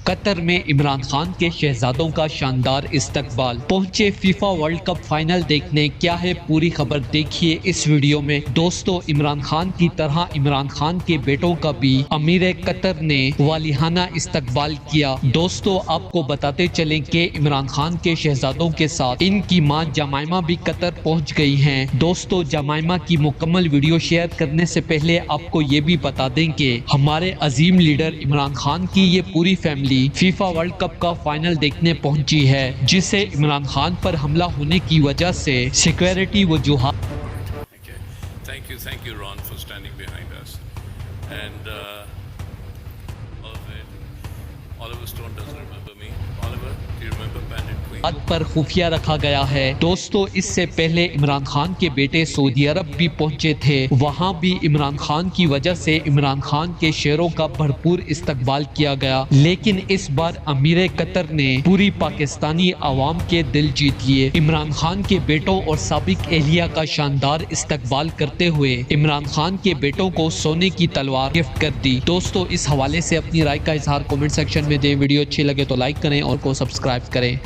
Qatar में इमरान खान के शहजादों का शानदार इस्तकबाल। पहुंचे फीफा वर्ल्ड कप फाइनल देखने, क्या है पूरी खबर देखिए इस वीडियो में। दोस्तों, इमरान खान की तरह इमरान खान के बेटों का भी अमीर कतर ने वालिहाना इस्तकबाल किया। दोस्तों, आपको बताते चलें कि इमरान खान के शहजादों के साथ इनकी मां जमाइमा भी कतर पहुंच गई हैं। दोस्तों, जमाइमा की मुकम्मल वीडियो शेयर करने से पहले आपको ये भी बता दें कि हमारे अजीम लीडर इमरान खान की ये पूरी फैमिली फीफा वर्ल्ड कप का फाइनल देखने पहुंची है, जिसे इमरान खान पर हमला होने की वजह से security वजूहात Okay. Thank you, Ron, for standing behind us. And Oliver Stone doesn't remember me. Oliver, do you remember Bandit Queen? पर खुफिया रखा गया है। दोस्तों, इससे पहले इमरान खान के बेटे सऊदी अरब भी पहुंचे थे। वहां भी इमरान खान की वजह से इमरान खान के शेरों का भरपूर इस्तकबाल किया गया, लेकिन इस बार अमीर कतर ने पूरी पाकिस्तानी आवाम के दिल जीत लिए। इमरान खान के बेटों और साबिक एहलिया का शानदार इस्तकबाल करते हुए इमरान खान के बेटों को सोने की तलवार गिफ्ट कर दी। दोस्तों, इस हवाले से अपनी राय का इजहार कमेंट सेक्शन में दें। वीडियो अच्छी लगे तो लाइक करें और को सब्सक्राइब करें।